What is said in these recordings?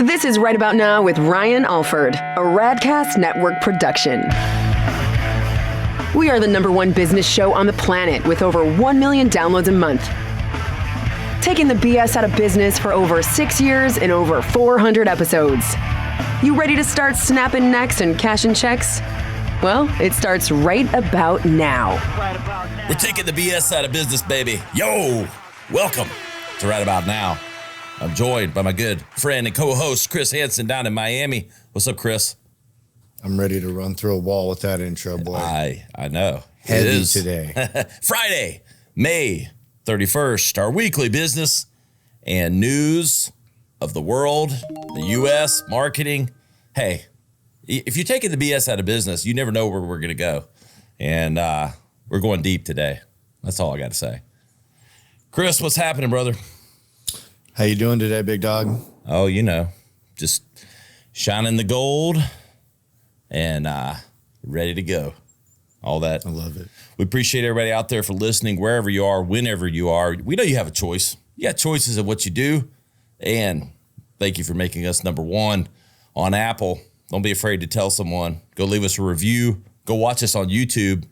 This is Right About Now with Ryan Alford, a Radcast Network production. We are the #1 business show on the planet with over 1 million downloads a month. Taking the BS out of business for over 6 years and over 400 episodes. You ready to start snapping necks and cashing checks? Well, it starts right about now. We're taking the BS out of business, baby. Yo, welcome to Right About Now. I'm joined by my good friend and co-host, Chris Hansen, down in Miami. What's up, Chris? I'm ready to run through a wall with that intro, boy. I know. Heavy it is today. Friday, May 31st, our weekly business and news of the world, the U.S., marketing. Hey, if you're taking the BS out of business, you never know where we're going to go. And we're going deep today. That's all I got to say. Chris, what's happening, brother? How you doing today, big dog? Oh, you know, just shining the gold and ready to go. All that. I love it. We appreciate everybody out there for listening, wherever you are, whenever you are. We know you have a choice. You got choices of what you do. And thank you for making us #1 on Apple. Don't be afraid to tell someone. Go leave us a review. Go watch us on YouTube.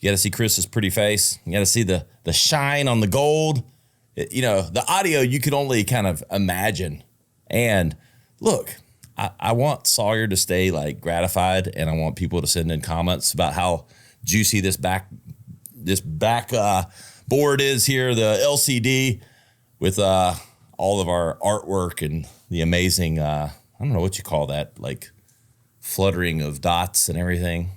You got to see Chris's pretty face. You got to see the shine on the gold. You know, the audio you can only kind of imagine. And look, I want Sawyer to stay like gratified, and I want people to send in comments about how juicy this back board is here, the LCD with all of our artwork and the amazing, I don't know what you call that, like fluttering of dots and everything.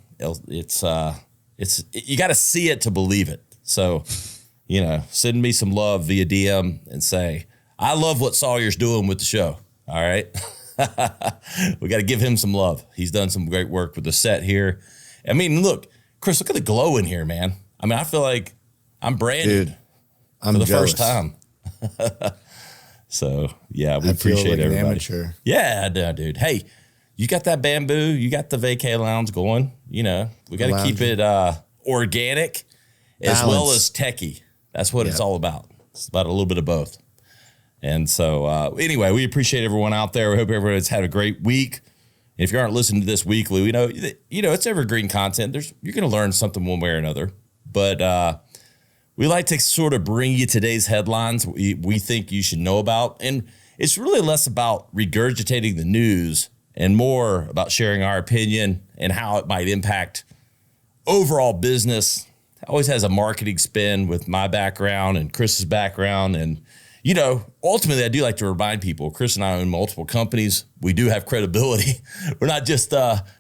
It's you got to see it to believe it. So, you know, send me some love via DM and say, I love what Sawyer's doing with the show. All right. We got to give him some love. He's done some great work with the set here. I mean, look, Chris, look at the glow in here, man. I mean, I feel like I'm branded. Dude, I'm for the jealous. first time. So, yeah, we I feel appreciate like an everybody. amateur. Yeah, dude. Hey, you got that bamboo. You got the vacay lounge going. You know, we got to keep it organic as well as techie. That's what it's all about. It's about a little bit of both. And so, anyway, we appreciate everyone out there. We hope everyone's had a great week. If you aren't listening to this weekly, we know, it's evergreen content. You're going to learn something one way or another. But we like to sort of bring you today's headlines we think you should know about. And it's really less about regurgitating the news and more about sharing our opinion and how it might impact overall business. It always has a marketing spin with my background and Chris's background. And, ultimately, I do like to remind people, Chris and I own multiple companies. We do have credibility. We're not just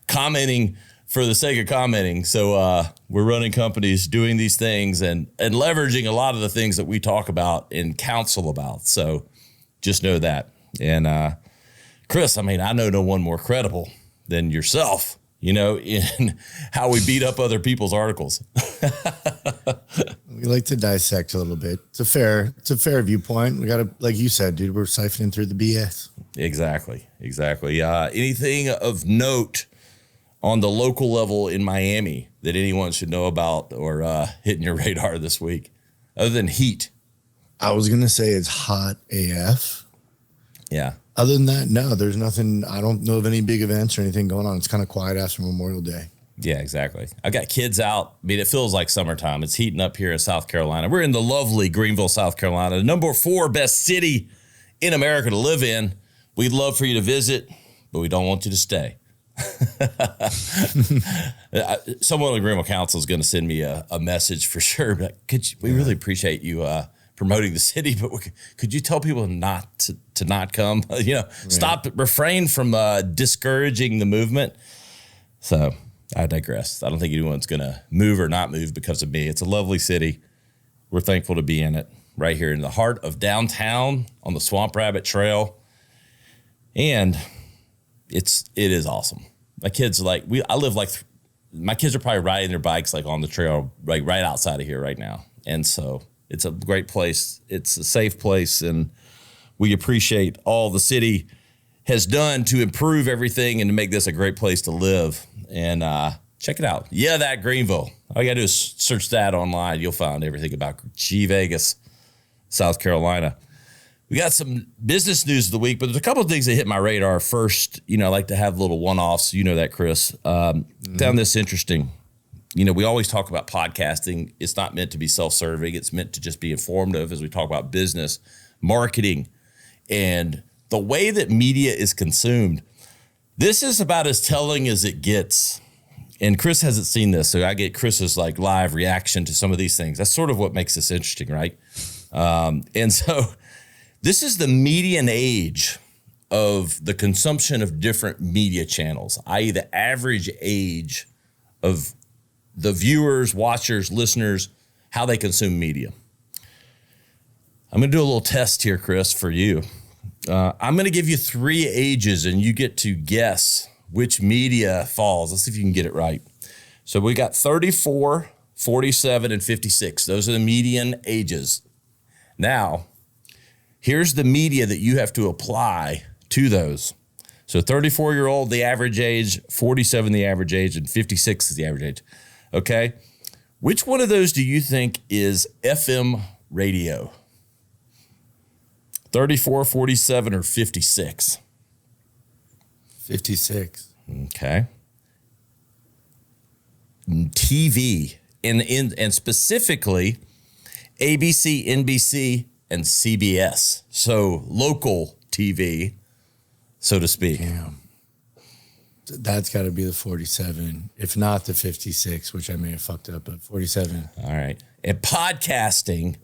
commenting for the sake of commenting. So we're running companies, doing these things and leveraging a lot of the things that we talk about and counsel about. So just know that. And Chris, I mean, I know no one more credible than yourself, in how we beat up other people's articles. We like to dissect a little bit. It's a fair viewpoint. We got to, like you said, dude, we're siphoning through the BS. Exactly. Anything of note on the local level in Miami that anyone should know about or hitting your radar this week, other than heat? I was going to say it's hot AF. Yeah. Other than that, no, there's nothing. I don't know of any big events or anything going on. It's kind of quiet after Memorial Day. Yeah, exactly. I've got kids out. I mean, it feels like summertime. It's heating up here in South Carolina. We're in the lovely Greenville, South Carolina, the #4 best city in America to live in. We'd love for you to visit, but we don't want you to stay. Someone on the Greenville Council is going to send me a message for sure. But we really appreciate you promoting the city, but could you tell people not to not come? Stop, refrain from discouraging the movement. So I digress. I don't think anyone's going to move or not move because of me. It's a lovely city. We're thankful to be in it, right here in the heart of downtown on the Swamp Rabbit Trail. And it is awesome. My kids my kids are probably riding their bikes like on the trail, like right outside of here right now. And so it's a great place. It's a safe place. And we appreciate all the city has done to improve everything and to make this a great place to live. And check it out. Yeah, that Greenville. All you got to do is search that online. You'll find everything about G Vegas, South Carolina. We got some business news of the week, but there's a couple of things that hit my radar. First, I like to have little one-offs. You know that, Chris. Found this interesting. We always talk about podcasting. It's not meant to be self-serving. It's meant to just be informative as we talk about business, marketing, and the way that media is consumed. This is about as telling as it gets. And Chris hasn't seen this, so I get Chris's live reaction to some of these things. That's sort of what makes this interesting, right? And so this is the median age of the consumption of different media channels, i.e. the average age of the viewers, watchers, listeners, how they consume media. I'm going to do a little test here, Chris, for you. I'm going to give you 3 ages, and you get to guess which media falls. Let's see if you can get it right. So we got 34, 47, and 56. Those are the median ages. Now, here's the media that you have to apply to those. So 34-year-old, the average age, 47, the average age, and 56 is the average age. Okay? Which one of those do you think is FM radio? 34, 47, or 56? 56. Okay. TV, and specifically ABC, NBC, and CBS. So local TV, so to speak. Damn. That's got to be the 47, if not the 56, which I may have fucked up, but 47. All right. And podcasting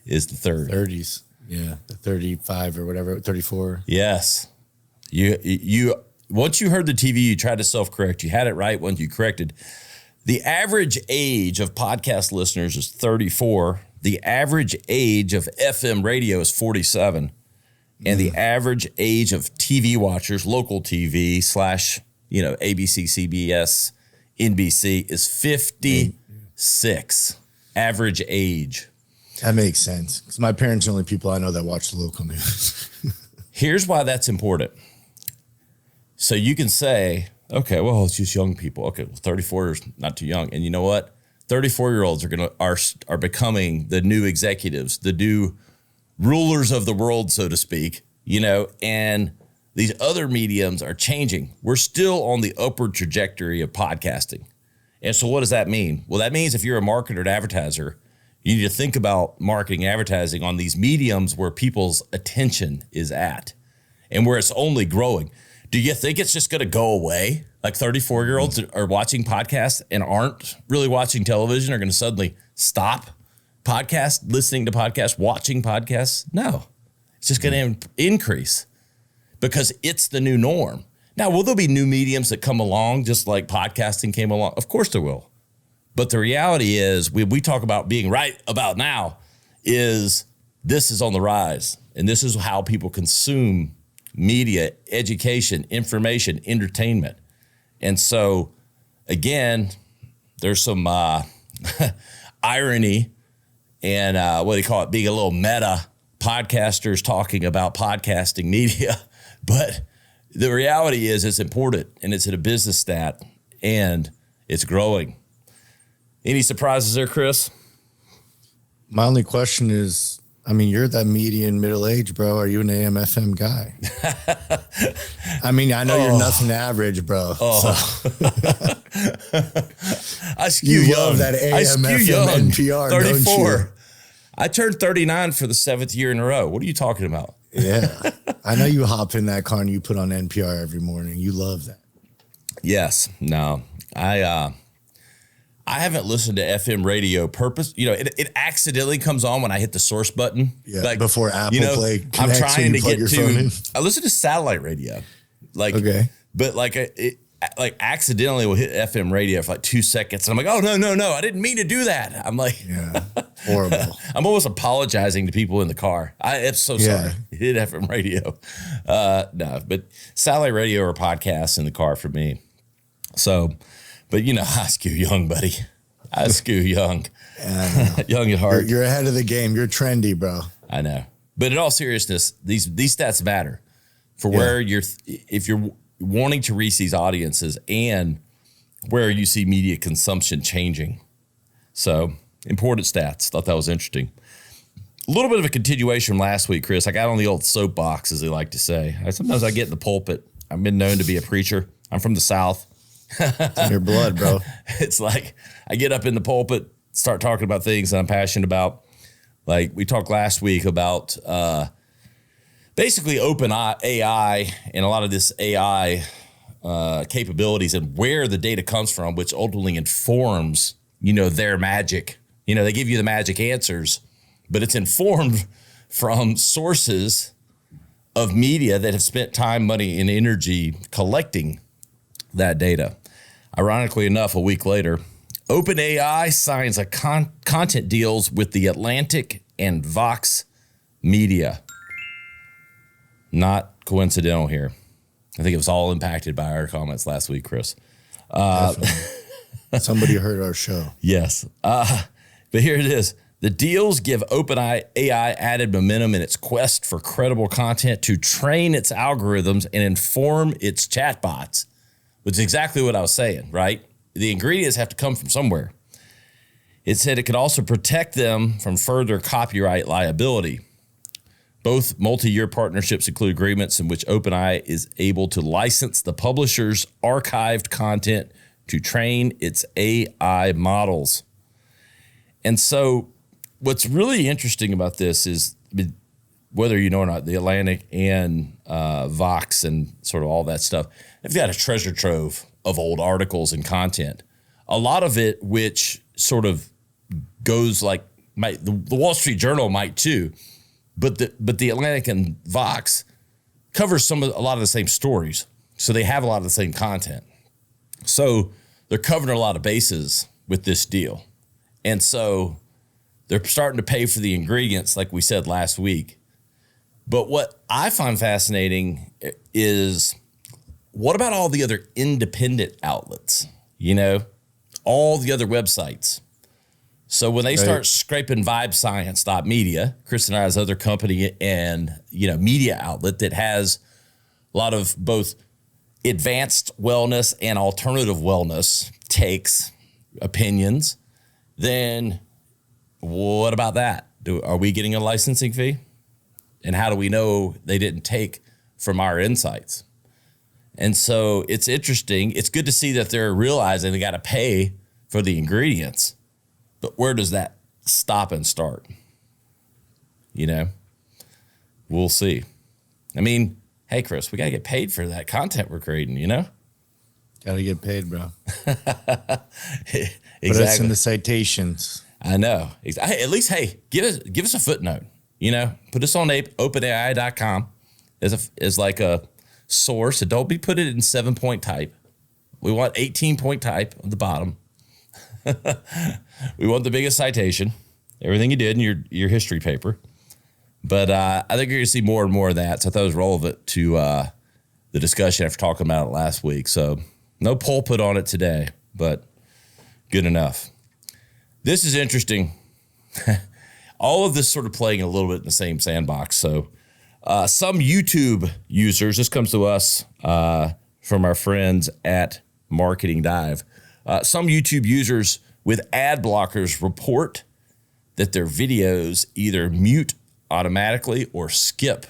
is the third. 30s. Yeah, the 35 or whatever, 34. Yes. You once you heard the TV, you tried to self-correct. You had it right once you corrected. The average age of podcast listeners is 34. The average age of FM radio is 47. And the average age of TV watchers, local TV / ABC, CBS, NBC is 56. Average age. That makes sense. Because my parents are the only people I know that watch the local news. Here's why that's important. So you can say, okay, well, it's just young people. Okay, well, 34 is not too young. And you know what? 34-year-olds are becoming the new executives, the new rulers of the world, so to speak, and these other mediums are changing. We're still on the upward trajectory of podcasting. And so what does that mean? Well, that means if you're a marketer and advertiser, you need to think about marketing and advertising on these mediums where people's attention is at and where it's only growing. Do you think it's just going to go away? Like 34-year-olds are watching podcasts and aren't really watching television are going to suddenly stop listening to podcasts, watching podcasts? No, it's just going to increase because it's the new norm. Now, will there be new mediums that come along just like podcasting came along? Of course there will. But the reality is, we talk about being right about now, is this is on the rise. And this is how people consume media, education, information, entertainment. And so, again, there's some irony and what do you call it, being a little meta, podcasters talking about podcasting media. But the reality is it's important, and it's in a business stat, and it's growing. Any surprises there, Chris? My only question is, you're that median middle age, bro. Are you an AM FM guy? I know you're nothing average, bro. So. I skew young. Love that AM FM NPR, 34. Don't you? I turned 39 for the 7th year in a row. What are you talking about? Yeah. I know you hop in that car and you put on NPR every morning. You love that. Yes. No. I haven't listened to FM radio it accidentally comes on when I hit the source button. Yeah, before Apple Play connects, I'm trying to get to. I listen to satellite radio, okay, but it accidentally will hit FM radio for 2 seconds, and I'm like, oh no, I didn't mean to do that. I'm like, yeah, horrible. I'm almost apologizing to people in the car. I'm so sorry. It hit FM radio. No, but satellite radio or podcasts in the car for me. So. But I skew young, buddy. I skew young. Young at heart. You're ahead of the game. You're trendy, bro. I know. But in all seriousness, these stats matter for where if you're wanting to reach these audiences and where you see media consumption changing. So important stats. Thought that was interesting. A little bit of a continuation from last week, Chris. I got on the old soapbox, as they like to say. Sometimes I get in the pulpit. I've been known to be a preacher. I'm from the South. It's in your blood, bro. It's like I get up in the pulpit, start talking about things that I'm passionate about. Like we talked last week about basically OpenAI and a lot of this AI capabilities and where the data comes from, which ultimately informs, their magic. They give you the magic answers, but it's informed from sources of media that have spent time, money, and energy collecting that data. Ironically enough, a week later, OpenAI signs a content deals with the Atlantic and Vox Media. Not coincidental here. I think it was all impacted by our comments last week, Chris. Somebody heard our show. Yes. But here it is. The deals give OpenAI added momentum in its quest for credible content to train its algorithms and inform its chatbots, which is exactly what I was saying, right? The ingredients have to come from somewhere. It said it could also protect them from further copyright liability. Both multi-year partnerships include agreements in which OpenAI is able to license the publisher's archived content to train its AI models. And so what's really interesting about this is, whether you know or not, the Atlantic and Vox and sort of all that stuff, they've got a treasure trove of old articles and content. A lot of it which sort of goes like, the Wall Street Journal might too, but the Atlantic and Vox covers a lot of the same stories. So they have a lot of the same content. So they're covering a lot of bases with this deal. And so they're starting to pay for the ingredients, like we said last week. But what I find fascinating is, what about all the other independent outlets? All the other websites. So when they start scraping vibescience.media, Chris and I's other company and, media outlet that has a lot of both advanced wellness and alternative wellness takes, opinions, then what about that? Are we getting a licensing fee? And how do we know they didn't take from our insights? And so it's interesting. It's good to see that they're realizing they got to pay for the ingredients. But where does that stop and start? We'll see. I mean, hey, Chris, we got to get paid for that content we're creating, Got to get paid, bro. Exactly. Put us in the citations. I know. At least, hey, give us a footnote. Put us on OpenAI.com as like a source. And don't be put it in 7-point type. We want 18-point type on the bottom. We want the biggest citation, everything you did in your history paper. But I think you're going to see more and more of that. So I thought it was relevant to the discussion after talking about it last week. So no pulpit on it today, but good enough. This is interesting. All of this sort of playing a little bit in the same sandbox. So some YouTube users, this comes to us from our friends at Marketing Dive. Some YouTube users with ad blockers report that their videos either mute automatically or skip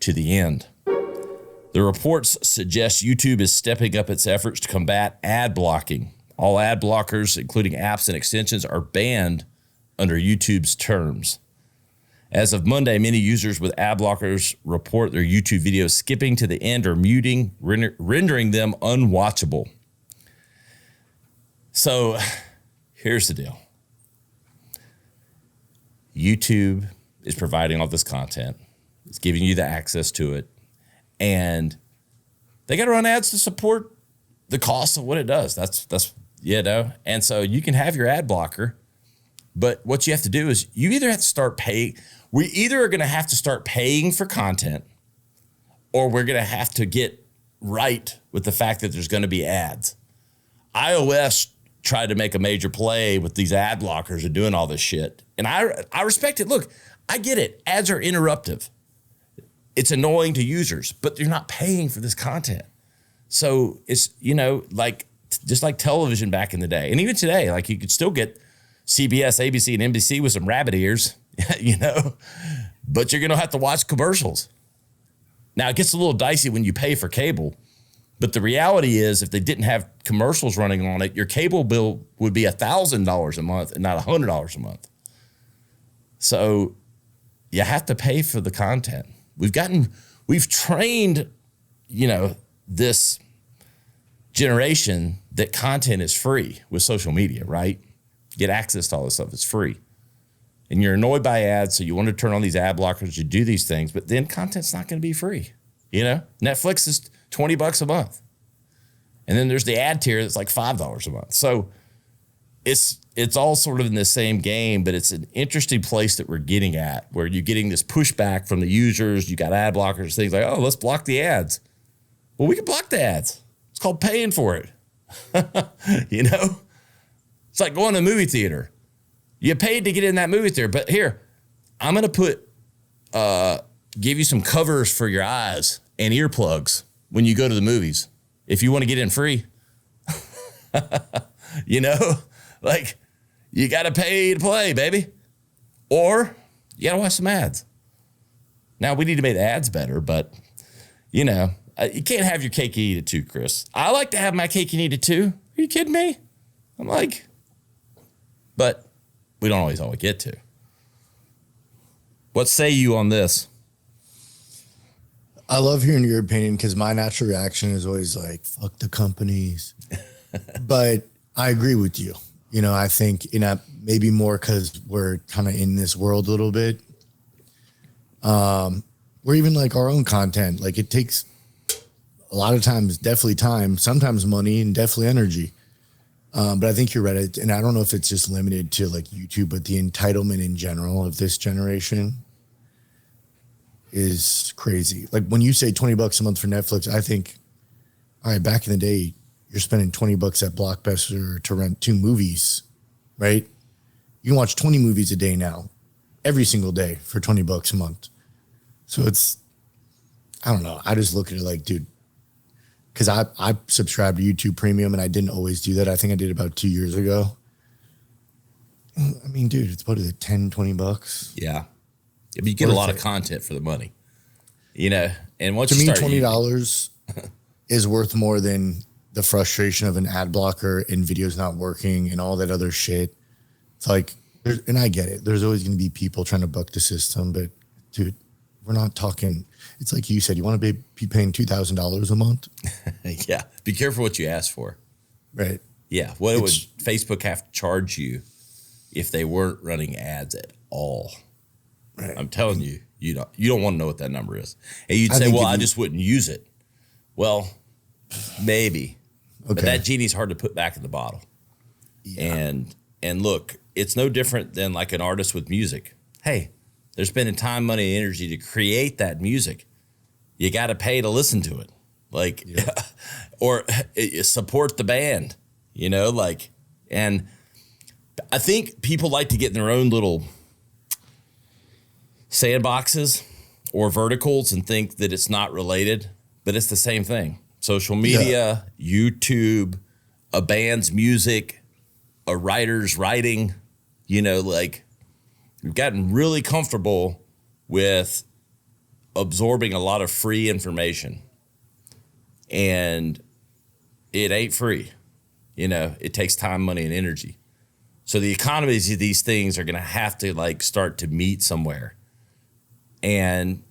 to the end. The reports suggest YouTube is stepping up its efforts to combat ad blocking. All ad blockers, including apps and extensions, are banned under YouTube's terms. As of Monday, many users with ad blockers report their YouTube videos skipping to the end or muting, rendering them unwatchable. So here's the deal. YouTube is providing all this content. It's giving you the access to it. And they got to run ads to support the cost of what it does. That's And so you can have your ad blocker, but what you have to do is you either have to start paying. We either are going to have to start paying for content, or we're going to have to get right with the fact that there's going to be ads. iOS tried to make a major play with these ad blockers and doing all this shit. And I respect it. Look, I get it. Ads are interruptive. It's annoying to users, but you're not paying for this content. So it's, just like television back in the day. And even today, like you could still get CBS, ABC, and NBC with some rabbit ears, you know, but you're going to have to watch commercials. Now, it gets a little dicey when you pay for cable, but the reality is if they didn't have commercials running on it, your cable bill would be $1,000 a month and not $100 a month. So you have to pay for the content. We've trained, you know, this generation that content is free with social media, right? Get access to all this stuff. It's free. And you're annoyed by ads, so you want to turn on these ad blockers, you do these things, but then content's not going to be free. You know, Netflix is $20 a month. And then there's the ad tier that's like $5 a month. So it's all sort of in the same game, but it's an interesting place that we're getting at, where you're getting this pushback from the users. You got ad blockers, things like, oh, let's block the ads. Well, we can block the ads. It's called paying for it. You know, it's like going to the movie theater. You paid to get in that movie theater, but here, I'm going to give you some covers for your eyes and earplugs when you go to the movies. If you want to get in free, you know, like you got to pay to play, baby, or you got to watch some ads. Now we need to make the ads better, but you know, you can't have your cake and eat it too, Chris. I like to have my cake and eat it too. Are you kidding me? I'm like, but we don't always get to. What say you on this? I love hearing your opinion because my natural reaction is always like, fuck the companies. But I agree with you. You know, I think, you know, maybe more because we're kind of in this world a little bit. Or even like our own content. Like it takes a lot of times, definitely time, sometimes money, and definitely energy. But I think you're right. And I don't know if it's just limited to like YouTube, but the entitlement in general of this generation is crazy. Like when you say $20 a month for Netflix, I think, all right, back in the day, you're spending $20 at Blockbuster to rent 2 movies, right? You can watch 20 movies a day now, every single day for $20 a month. So it's, I don't know. I just look at it like, dude, because I subscribed to YouTube Premium and I didn't always do that. I think I did about 2 years ago. I mean, dude, it's about $10, $20. Yeah. But you get a lot of content for the money, you know, and once to you me, start $20 is worth more than the frustration of an ad blocker and videos not working and all that other shit. It's like, and I get it. There's always going to be people trying to buck the system, but dude, we're not talking. It's like you said, you want to be paying $2,000 a month. Yeah. Be careful what you ask for. Right. Yeah. What would Facebook have to charge you if they weren't running ads at all? Right. I'm telling you, you don't want to know what that number is. And you'd say, well, I just wouldn't use it. Well, maybe. Okay. But that genie's hard to put back in the bottle. Yeah. And look, it's no different than like an artist with music. Hey, they're spending time, money, and energy to create that music. You got to pay to listen to it. Like, yeah. Or support the band, you know, like, and I think people like to get in their own little sandboxes or verticals and think that it's not related, but it's the same thing. Social media, YouTube, a band's music, a writer's writing, you know, like we've gotten really comfortable with absorbing a lot of free information, and it ain't free. You know, it takes time, money, and energy. So the economies of these things are going to have to like start to meet somewhere. And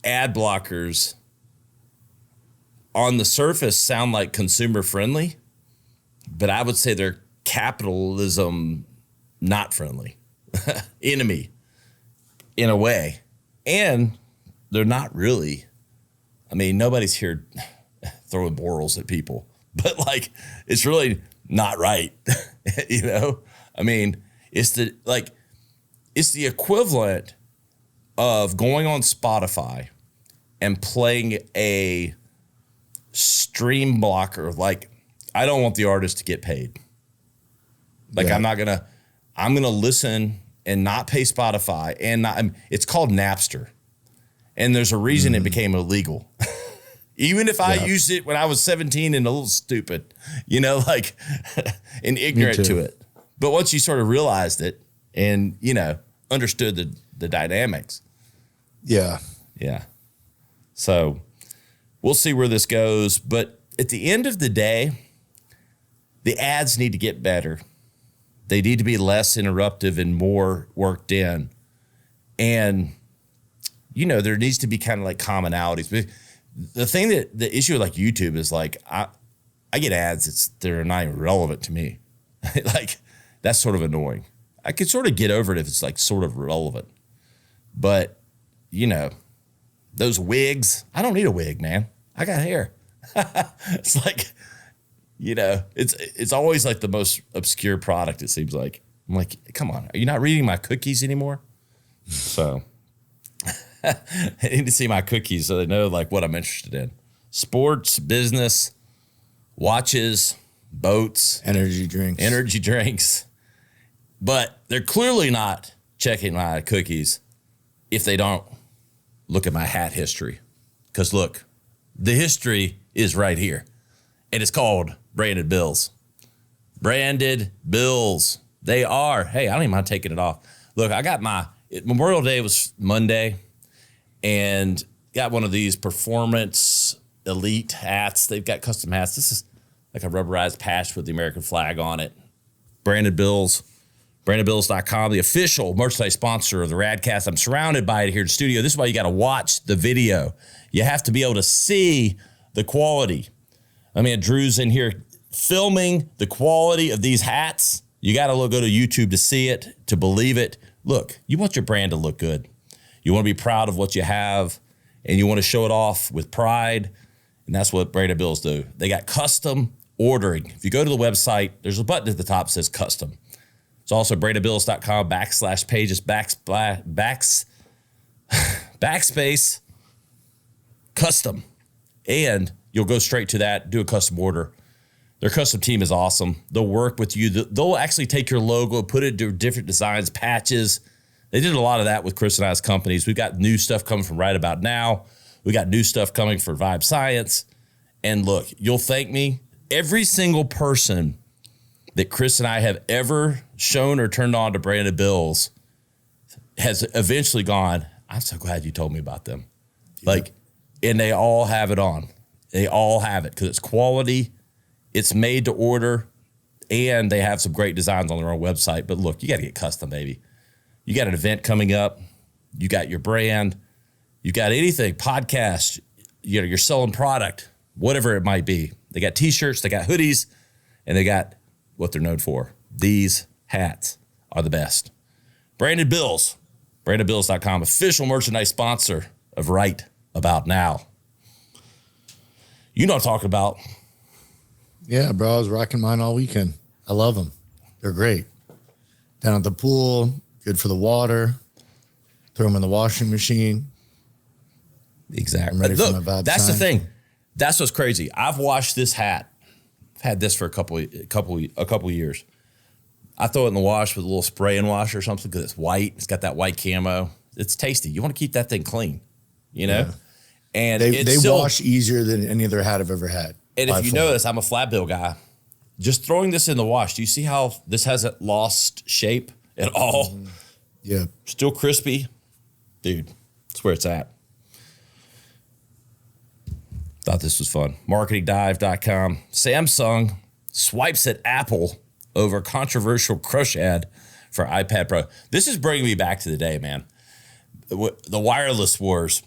ad blockers on the surface sound like consumer friendly, but I would say they're capitalism not friendly, enemy in a way. And they're not really. I mean, nobody's here throwing borals at people, but like it's really not right. You know, I mean, it's the equivalent of going on Spotify and playing a stream blocker. Like, I don't want the artist to get paid. Like, I'm going to listen and not pay Spotify and not, it's called Napster. And there's a reason it became illegal. Even if I used it when I was 17 and a little stupid, you know, like, and ignorant to it. But once you sort of realized it and, you know, understood the dynamics. Yeah. Yeah. So we'll see where this goes. But at the end of the day, the ads need to get better. They need to be less interruptive and more worked in. And, there needs to be kind of like commonalities. But the issue with like YouTube is like, I get ads they're not even relevant to me. Like, that's sort of annoying. I could sort of get over it if it's like sort of relevant. But, those wigs, I don't need a wig, man. I got hair. It's like, it's always like the most obscure product, it seems like. I'm like, come on, are you not reading my cookies anymore? So I need to see my cookies so they know like what I'm interested in. Sports, business, watches, boats, energy drinks. But they're clearly not checking my cookies if they don't look at my hat history. Because look, the history is right here. And it's called branded bills. Branded bills. They are. Hey, I don't even mind taking it off. Look, I got Memorial Day was Monday, and got one of these Performance Elite hats. They've got custom hats. This is like a rubberized patch with the American flag on it. Branded bills. BrandedBills.com, the official merchandise sponsor of the Radcast. I'm surrounded by it here in the studio. This is why you got to watch the video. You have to be able to see the quality. I mean, Drew's in here filming the quality of these hats. You got to go to YouTube to see it, to believe it. Look, you want your brand to look good. You want to be proud of what you have, and you want to show it off with pride, and that's what Branded Bills do. They got custom ordering. If you go to the website, there's a button at the top that says custom. It's also BrandedBills.com /pages backspace custom. And you'll go straight to that, do a custom order. Their custom team is awesome. They'll work with you. They'll actually take your logo, put it into different designs, patches. They did a lot of that with Chris and I's companies. We've got new stuff coming from Right About Now. We got new stuff coming for Vibe Science. And look, you'll thank me. Every single person that Chris and I have ever shown or turned on to Branded Bills has eventually gone, I'm so glad you told me about them. Yeah. Like, and they all have it on. They all have it because it's quality, it's made to order, and they have some great designs on their own website. But look, you got to get custom, baby. You got an event coming up. You got your brand. You got anything, podcast, you're selling product, whatever it might be. They got T-shirts, they got hoodies, and they got what they're known for. These hats are the best. Branded Bills, BrandedBills.com, official merchandise sponsor of Right About Now. You know what I'm talking about. Yeah, bro, I was rocking mine all weekend. I love them. They're great. Down at the pool, good for the water. Throw them in the washing machine. Exactly. I'm ready Look, for my vibe. That's the thing. That's what's crazy. I've washed this hat. I've had this for a couple of years. I throw it in the wash with a little spray and wash or something because it's white. It's got that white camo. It's tasty. You want to keep that thing clean, Yeah. And they wash easier than any other hat I've ever had. And if you notice, I'm a flat bill guy. Just throwing this in the wash, do you see how this hasn't lost shape at all? Mm-hmm. Yeah. Still crispy. Dude, that's where it's at. Thought this was fun. Marketing.Dive.com. Samsung swipes at Apple over controversial crush ad for iPad Pro. This is bringing me back to the day, man. The wireless wars.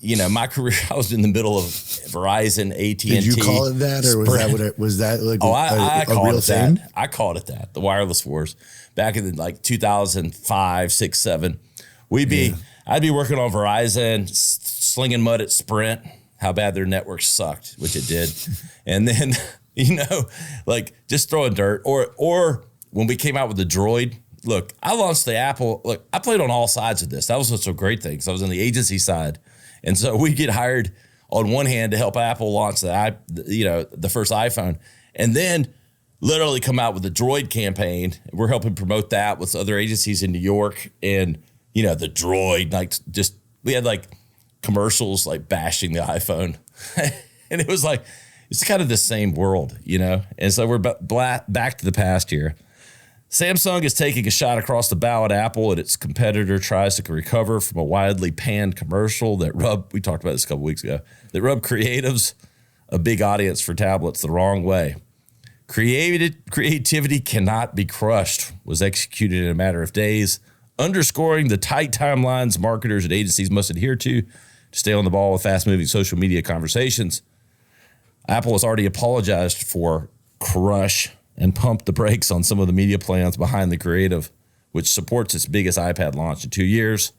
My career, I was in the middle of Verizon, AT&T. Did you call it that, or was that like I called real it thing? That. I called it that. The wireless wars back in 2005, 6, 7. I'd be working on Verizon, slinging mud at Sprint. How bad their network sucked, which it did, and then just throwing dirt. Or when we came out with the Droid. Look, I launched the Apple. Look, I played on all sides of this. That was what's so great thing. So I was on the agency side. And so we get hired on one hand to help Apple launch the first iPhone, and then literally come out with the Droid campaign. We're helping promote that with other agencies in New York, and the Droid, we had commercials bashing the iPhone, and it was it's kind of the same world, And so we're back to the past here. Samsung is taking a shot across the bow at Apple, and its competitor tries to recover from a widely panned commercial that we talked about this a couple weeks ago, that rubbed creatives, a big audience for tablets, the wrong way. Creativity cannot be crushed was executed in a matter of days, underscoring the tight timelines marketers and agencies must adhere to stay on the ball with fast-moving social media conversations. Apple has already apologized for crush and pumped the brakes on some of the media plans behind the creative, which supports its biggest iPad launch in 2 years.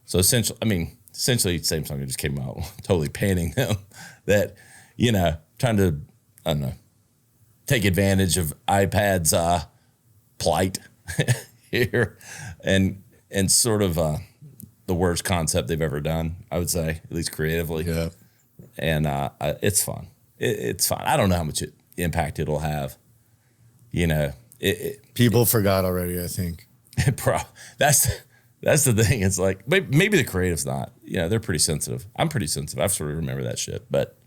So essentially Samsung just came out totally panning them that, trying to, I don't know, take advantage of iPad's plight here and sort of the worst concept they've ever done, I would say, at least creatively. Yeah. And it's fun. It's fun. I don't know how much impact it'll have. People forgot already, I think. That's the thing. It's like maybe the creative's not. They're pretty sensitive. I'm pretty sensitive. I sort of remember that shit. But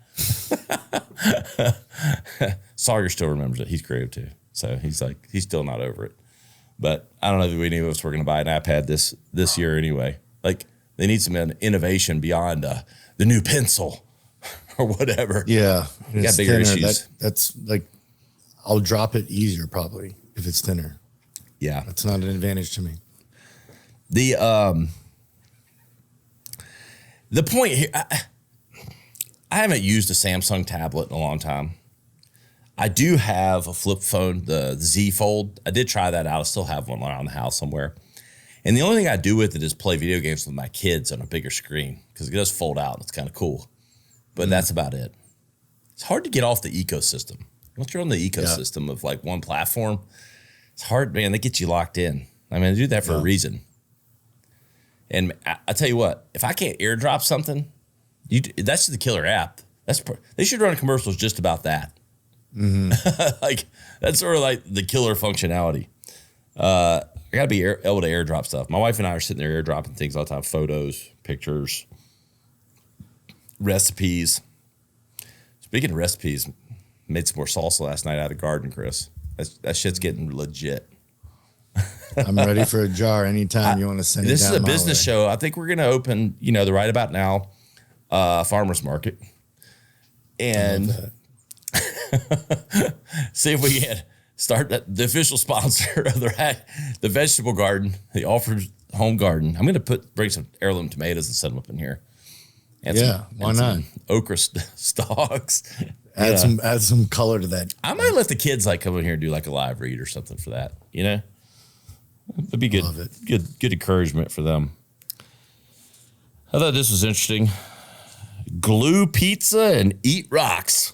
Sawyer still remembers it. He's creative too. So he's still not over it. But I don't know if any of us were going to buy an iPad this year anyway. Like they need some innovation beyond the new pencil or whatever. Yeah. You got bigger issues. That's like, I'll drop it easier probably if it's thinner. Yeah. That's not an advantage to me. The point here, I haven't used a Samsung tablet in a long time. I do have a flip phone, the Z Fold. I did try that out. I still have one around the house somewhere. And the only thing I do with it is play video games with my kids on a bigger screen because it does fold out. It's kind of cool. But that's about it. It's hard to get off the ecosystem. Once you're on the ecosystem of like one platform, it's hard, man. They get you locked in. I mean, they do that for a reason. And I tell you what, if I can't airdrop something, that's the killer app. They should run commercials just about that. Mm-hmm. Like that's sort of like the killer functionality. I got to be able to airdrop stuff. My wife and I are sitting there airdropping things all the time: photos, pictures, recipes. Speaking of recipes, made some more salsa last night out of the garden, Chris. That shit's getting legit. I'm ready for a jar anytime you want to send it down. This is a business show. I think we're going to open, the Right About Now farmer's market. And see if we can start the official sponsor of the vegetable garden, the Offered Home Garden. I'm going to bring some heirloom tomatoes and set them up in here. Why not? Some okra stalks. Add some color to that. I might let the kids come in here and do a live read or something for that. It'd be good. Love it. Good encouragement for them. I thought this was interesting. Glue pizza and eat rocks.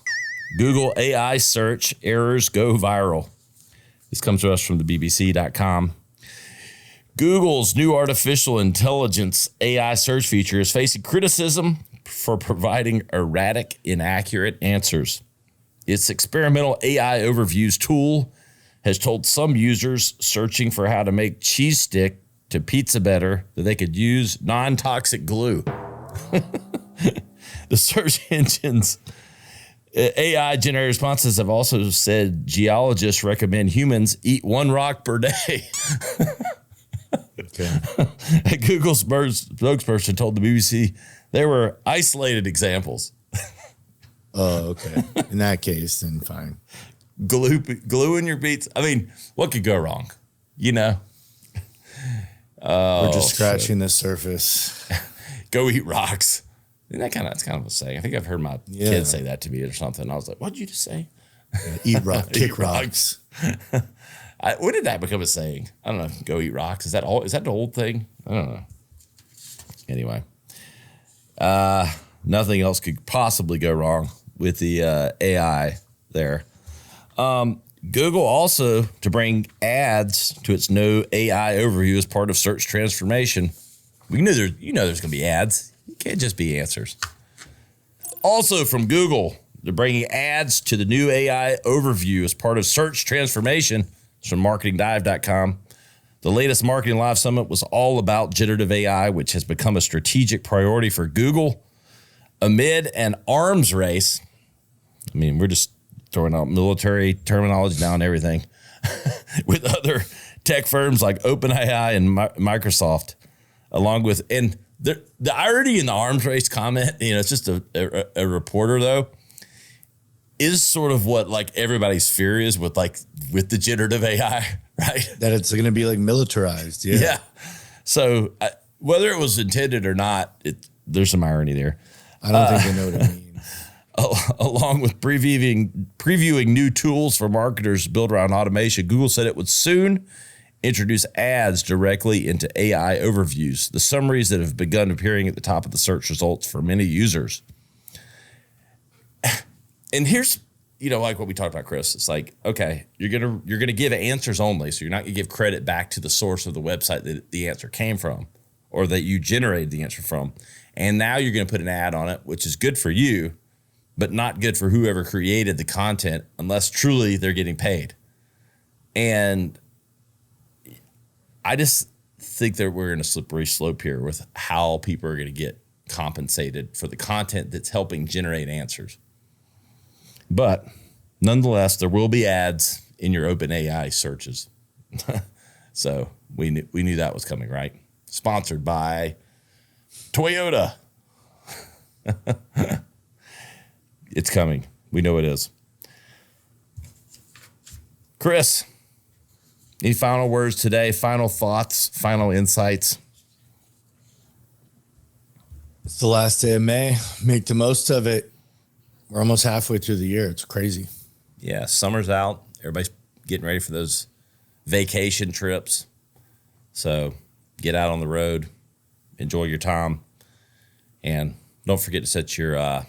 Google AI search errors go viral. This comes to us from the BBC.com. Google's new artificial intelligence AI search feature is facing criticism for providing erratic, inaccurate answers. Its experimental AI overviews tool has told some users searching for how to make cheese stick to pizza better that they could use non-toxic glue. The search engine's AI generated responses have also said geologists recommend humans eat 1 rock per day. Okay. Google's spokesperson told the BBC there were isolated examples. Oh, okay. In that case, then fine. Glue in your pizza. I mean, what could go wrong? We're just scratching the surface. Go eat rocks. That's kind of a saying. I think I've heard my kids say that to me or something. I was like, what did you just say? Eat rock, kick rocks. When did that become a saying? I don't know. Go eat rocks. Is that the old thing? I don't know. Anyway, nothing else could possibly go wrong with the AI there. Google also to bring ads to its no AI overview as part of search transformation. We knew there's going to be ads. It can't just be answers. Also from Google, they're bringing ads to the new AI overview as part of search transformation. It's from Marketing.Dive.com. The latest Marketing Live Summit was all about generative AI, which has become a strategic priority for Google amid an arms race. We're just throwing out military terminology now and everything with other tech firms like OpenAI and Microsoft, along with, and the irony in the arms race comment, it's just a reporter though, is sort of what like everybody's fear is with the generative AI, right? That it's going to be like militarized. Yeah. Yeah. So whether it was intended or not, there's some irony there. I don't think they know what it means. Along with previewing new tools for marketers built around automation, Google said it would soon introduce ads directly into AI overviews, the summaries that have begun appearing at the top of the search results for many users. And here's, like what we talked about, Chris. It's like, okay, you're gonna give answers only, so you're not gonna give credit back to the source of the website that the answer came from, or that you generated the answer from. And now you're gonna put an ad on it, which is good for you, but not good for whoever created the content unless truly they're getting paid. And I just think that we're in a slippery slope here with how people are going to get compensated for the content that's helping generate answers. But nonetheless, there will be ads in your OpenAI searches. So we knew that was coming, right? Sponsored by Toyota. It's coming. We know it is. Chris, any final words today? Final thoughts? Final insights? It's the last day of May. Make the most of it. We're almost halfway through the year. It's crazy. Yeah, summer's out. Everybody's getting ready for those vacation trips. So get out on the road. Enjoy your time. And don't forget to set your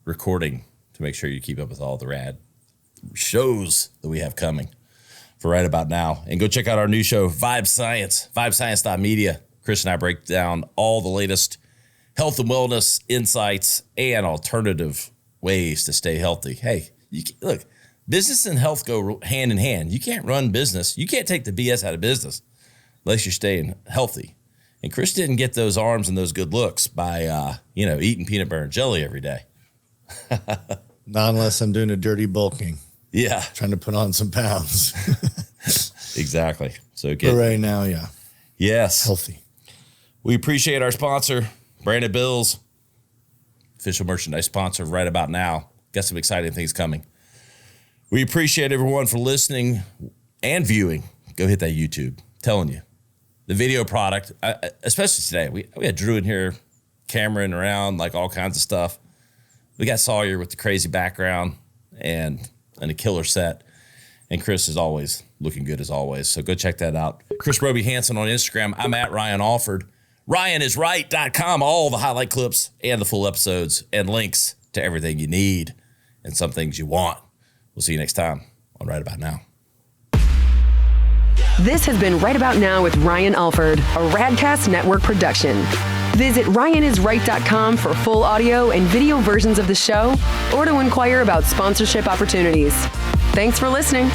recording to make sure you keep up with all the rad shows that we have coming for right about now. And go check out our new show, Vibe Science, vibescience.media. Chris and I break down all the latest health and wellness insights and alternative ways to stay healthy. Hey, look, business and health go hand in hand. You can't run business. You can't take the BS out of business unless you're staying healthy. And Chris didn't get those arms and those good looks by, eating peanut butter and jelly every day. Not unless I'm doing a dirty bulking. Yeah. Trying to put on some pounds. Exactly. So but right now, yeah. Yes. Healthy. We appreciate our sponsor, Branded Bills, official merchandise sponsor right about now. Got some exciting things coming. We appreciate everyone for listening and viewing. Go hit that YouTube. I'm telling you. The video product, especially today, we had Drew in here cameraing around, like all kinds of stuff. We got Sawyer with the crazy background and a killer set. And Chris is always looking good as always. So go check that out. Chris Roby Hansen on Instagram. I'm at Ryan Alford. RyanIsRight.com. All the highlight clips and the full episodes and links to everything you need and some things you want. We'll see you next time on Right About Now. This has been Right About Now with Ryan Alford, a Radcast Network production. Visit RyanIsRight.com for full audio and video versions of the show or to inquire about sponsorship opportunities. Thanks for listening.